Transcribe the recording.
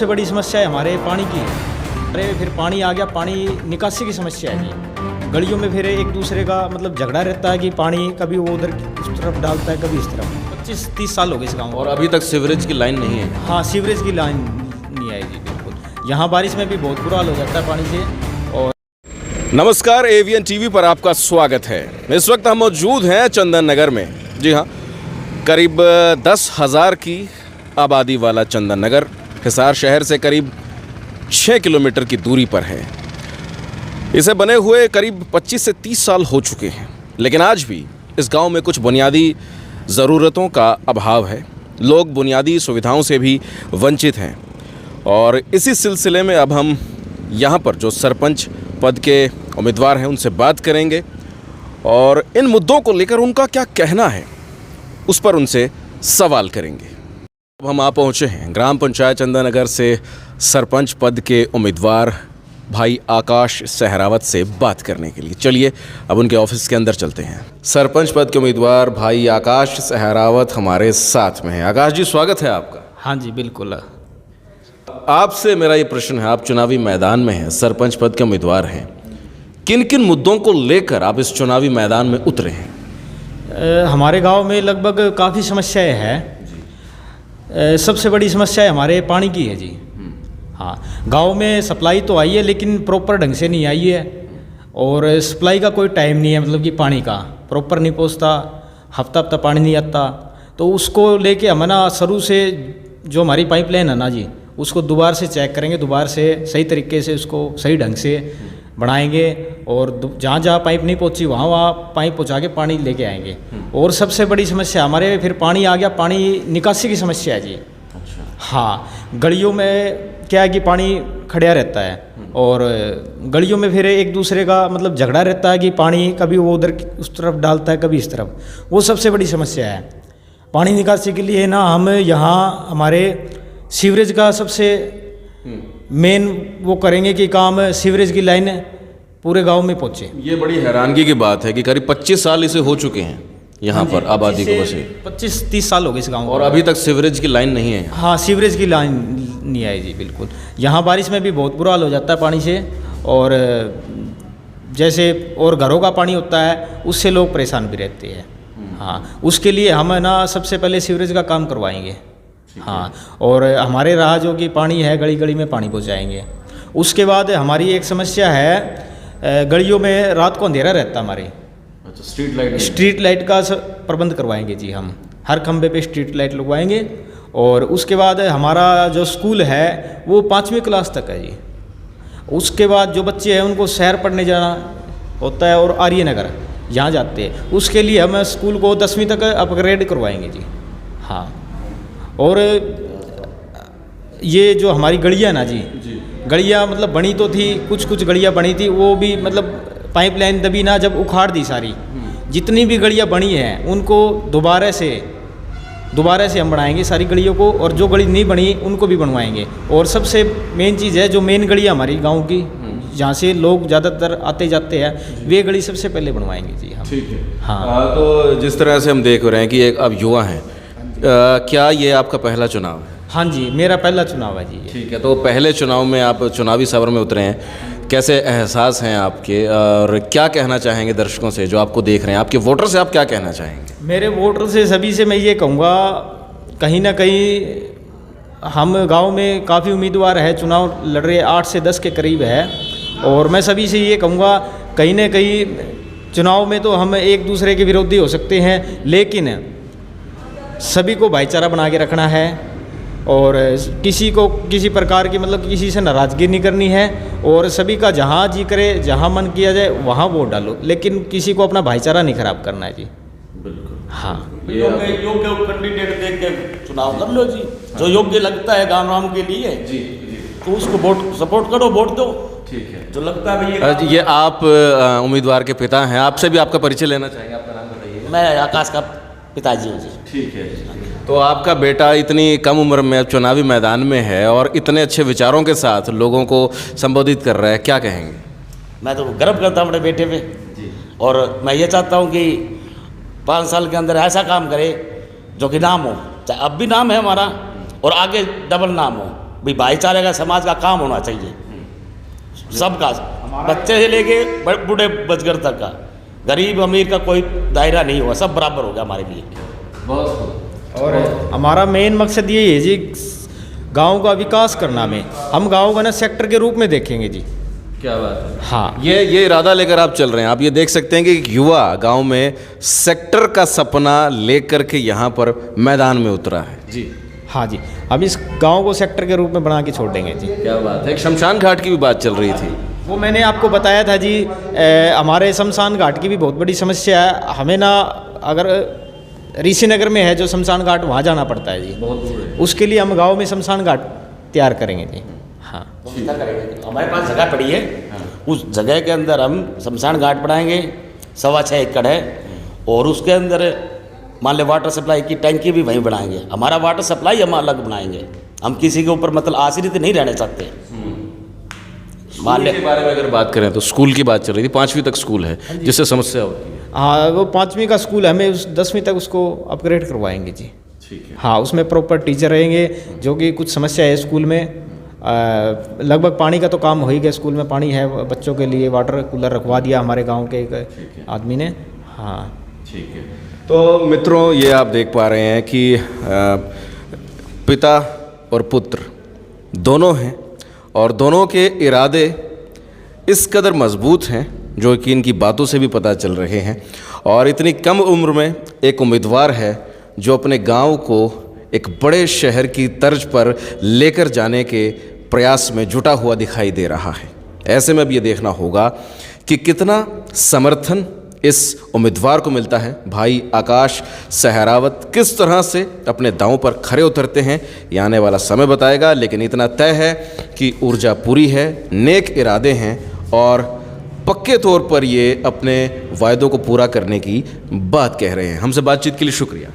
सबसे बड़ी समस्या है हमारे पानी की। अरे फिर पानी आ गया, पानी निकासी की समस्या है जी। गलियों में फिर एक दूसरे का मतलब झगड़ा रहता है कि पानी कभी वो उधर उस तरफ डालता है, कभी इस तरफ। 25-30 साल हो गए इस गाँव और अभी तक सीवरेज की लाइन नहीं है। हाँ, सीवरेज की लाइन नहीं आई जी, बिल्कुल। यहाँ बारिश में भी बहुत बुरा हाल हो जाता है पानी से। और नमस्कार, एवीएन टीवी पर आपका स्वागत है। इस वक्त हम मौजूद हैं चंदन नगर में। जी हाँ, करीब 10,000 की आबादी वाला चंदन नगर हिसार शहर से करीब 6 किलोमीटर की दूरी पर है। इसे बने हुए करीब 25 से 30 साल हो चुके हैं, लेकिन आज भी इस गांव में कुछ बुनियादी ज़रूरतों का अभाव है। लोग बुनियादी सुविधाओं से भी वंचित हैं और इसी सिलसिले में अब हम यहाँ पर जो सरपंच पद के उम्मीदवार हैं उनसे बात करेंगे और इन मुद्दों को लेकर उनका क्या कहना है उस पर उनसे सवाल करेंगे। अब हम आ पहुँचे हैं ग्राम पंचायत चंदन नगर से सरपंच पद के उम्मीदवार भाई आकाश सहरावत से बात करने के लिए। चलिए अब उनके ऑफिस के अंदर चलते हैं। सरपंच पद के उम्मीदवार भाई आकाश सहरावत हमारे साथ में हैं। आकाश जी, स्वागत है आपका। हाँ जी, बिल्कुल। आपसे मेरा ये प्रश्न है, आप चुनावी मैदान में हैं, सरपंच पद के उम्मीदवार हैं, किन किन मुद्दों को लेकर आप इस चुनावी मैदान में उतरे हैं? हमारे गांव में लगभग काफ़ी समस्याएं हैं। सबसे बड़ी समस्या है हमारे पानी की है जी। हाँ, गांव में सप्लाई तो आई है लेकिन प्रॉपर ढंग से नहीं आई है और सप्लाई का कोई टाइम नहीं है, मतलब कि पानी का प्रॉपर नहीं पहुंचता, हफ्ता हफ्ता पानी नहीं आता। तो उसको लेके हम ना शुरू से जो हमारी पाइपलाइन है ना जी, उसको दोबारा से चेक करेंगे, दोबारा से सही तरीके से उसको सही ढंग से बनाएंगे और जहाँ जहाँ पाइप नहीं पहुँची वहाँ वहाँ पाइप पहुँचा के पानी लेके आएंगे। और सबसे बड़ी समस्या हमारे फिर पानी आ गया, पानी निकासी की समस्या है जी। अच्छा। हाँ, गलियों में क्या है कि पानी खड़ा रहता है और गलियों में फिर एक दूसरे का मतलब झगड़ा रहता है कि पानी कभी वो उधर उस तरफ डालता है, कभी इस तरफ। वो सबसे बड़ी समस्या है। पानी निकासी के लिए ना हम यहाँ हमारे सीवरेज का सबसे मेन वो करेंगे कि काम सीवरेज की लाइन पूरे गांव में पहुंचे। ये बड़ी हैरानगी की बात है कि करीब 25 साल इसे हो चुके हैं यहाँ पर आबादी को बसे। 25-30 साल हो गए इस गांव और अभी तक सीवरेज की लाइन नहीं है। हाँ, सीवरेज की लाइन नहीं आई जी, बिल्कुल। यहाँ बारिश में भी बहुत बुरा हाल हो जाता है पानी से और जैसे और घरों का पानी होता है उससे लोग परेशान भी रहते हैं। हाँ, उसके लिए हम ना सबसे पहले सीवरेज का काम करवाएंगे। हाँ, और हमारे राह जो कि पानी है गली गली में पानी पहुँचाएंगे। उसके बाद हमारी एक समस्या है, गलियों में रात को अंधेरा रहता हमारे। अच्छा, स्ट्रीट लाइट का प्रबंध करवाएंगे जी। हम हर खंबे पे स्ट्रीट लाइट लगवाएंगे। और उसके बाद हमारा जो स्कूल है वो 5वीं क्लास तक है जी। उसके बाद जो बच्चे हैं उनको शहर पढ़ने जाना होता है और आर्य नगर यहाँ जाते हैं, उसके लिए हम स्कूल को 10वीं तक अपग्रेड करवाएंगे जी। हाँ, और ये जो हमारी गलियाँ ना जी, गलियाँ मतलब बनी तो थी, कुछ कुछ गलियाँ बनी थी, वो भी मतलब पाइपलाइन दबी ना जब उखाड़ दी सारी। जितनी भी गलियाँ बनी हैं उनको दोबारा से हम बनाएंगे सारी गलियों को, और जो गली नहीं बनी उनको भी बनवाएंगे। और सबसे मेन चीज़ है जो मेन गलियाँ हमारी गांव की जहाँ से लोग ज़्यादातर आते जाते हैं, वे गली सबसे पहले बनवाएंगे जी हम। ठीक है। हाँ, तो जिस तरह से हम देख रहे हैं कि एक अब युवा हैं, क्या ये आपका पहला चुनाव है? हाँ जी, मेरा पहला चुनाव है जी ये। ठीक है, तो पहले चुनाव में आप चुनावी सफर में उतरे हैं, कैसे एहसास हैं आपके और क्या कहना चाहेंगे दर्शकों से जो आपको देख रहे हैं? आपके वोटर से आप क्या कहना चाहेंगे? मेरे वोटर से सभी से मैं ये कहूँगा, कहीं ना कहीं हम गांव में काफ़ी उम्मीदवार है, चुनाव लड़ रहे 8 से 10 के करीब है, और मैं सभी से ये कहूँगा कहीं ना कहीं चुनाव में तो हम एक दूसरे के विरोधी हो सकते हैं, लेकिन सभी को भाईचारा बना के रखना है और किसी को किसी प्रकार की मतलब किसी से नाराज़गी नहीं करनी है, और सभी का जहाँ जी करे जहाँ मन किया जाए वहाँ वोट डालो, लेकिन किसी को अपना भाईचारा नहीं खराब करना है जी। बिल्कुल। हाँ, योग्य कैंडिडेट देख के चुनाव कर लो जी। जो योग्य लगता है गाँव के लिए जी, तो उसको वोट सपोर्ट करो, वोट दो। ठीक है। जो लगता है भाई ये आप उम्मीदवार के पिता हैं, आपसे भी आपका परिचय लेना चाहेंगे, आपका नाम बताइए। मैं आकाश का पिताजी हूँ जी। ठीक है। तो आपका बेटा इतनी कम उम्र में अब चुनावी मैदान में है और इतने अच्छे विचारों के साथ लोगों को संबोधित कर रहा है, क्या कहेंगे? मैं तो गर्व करता हूँ अपने बेटे पे जी। और मैं ये चाहता हूँ कि 5 साल के अंदर ऐसा काम करे जो कि नाम हो, चाहे अब भी नाम है हमारा और आगे डबल नाम हो। भाई भाईचारे का समाज का काम होना चाहिए सबका, बच्चे से लेके बूढ़े बजगर तक का, गरीब अमीर का कोई दायरा नहीं हुआ, सब बराबर हो गया हमारे लिए। और हमारा मेन मकसद यही है जी, गांव का विकास करना में। हम गांव को ना सेक्टर के रूप में देखेंगे जी। क्या बात है। हाँ, ये इरादा लेकर आप चल रहे हैं। आप ये देख सकते हैं कि एक युवा गांव में सेक्टर का सपना लेकर के यहाँ पर मैदान में उतरा है जी। हाँ जी, हम इस गांव को सेक्टर के रूप में बना के छोड़ देंगे जी। क्या बात है। एक शमशान घाट की भी बात चल रही थी, वो मैंने आपको बताया था जी। हमारे शमशान घाट की भी बहुत बड़ी समस्या है। हमें ना अगर ऋषि नगर में है जो शमशान घाट, वहाँ जाना पड़ता है जी। बहुत दूर है। उसके लिए हम गांव में शमशान घाट तैयार करेंगे जी। हाँ, हमारे पास जगह पड़ी है, उस जगह के अंदर हम शमशान घाट बनाएंगे, 6.25 एकड़ है, और उसके अंदर मान ले वाटर सप्लाई की टैंकी भी वहीं बनाएंगे। हमारा वाटर सप्लाई हम अलग बनाएंगे, हम किसी के ऊपर मतलब आश्रित नहीं रहना चाहते। मान ले के बारे में अगर बात करें तो स्कूल की बात चल रही थी, 5वीं तक स्कूल है जिससे समस्या होती है। हाँ, वो 5वीं का स्कूल है, हमें उस 10वीं तक उसको अपग्रेड करवाएंगे जी। ठीक है। हाँ, उसमें प्रॉपर टीचर रहेंगे, जो कि कुछ समस्या है स्कूल में। लगभग पानी का तो काम हो ही गया, स्कूल में पानी है, बच्चों के लिए वाटर कूलर रखवा दिया हमारे गांव के एक आदमी ने। हाँ, ठीक है। तो मित्रों, ये आप देख पा रहे हैं कि पिता और पुत्र दोनों हैं, और दोनों के इरादे इस कदर मजबूत हैं जो कि इनकी बातों से भी पता चल रहे हैं। और इतनी कम उम्र में एक उम्मीदवार है जो अपने गांव को एक बड़े शहर की तर्ज पर लेकर जाने के प्रयास में जुटा हुआ दिखाई दे रहा है। ऐसे में अब ये देखना होगा कि कितना समर्थन इस उम्मीदवार को मिलता है। भाई आकाश सहरावत किस तरह से अपने दांव पर खरे उतरते हैं, ये आने वाला समय बताएगा। लेकिन इतना तय है कि ऊर्जा पूरी है, नेक इरादे हैं, और पक्के तौर पर ये अपने वायदों को पूरा करने की बात कह रहे हैं। हमसे बातचीत के लिए शुक्रिया।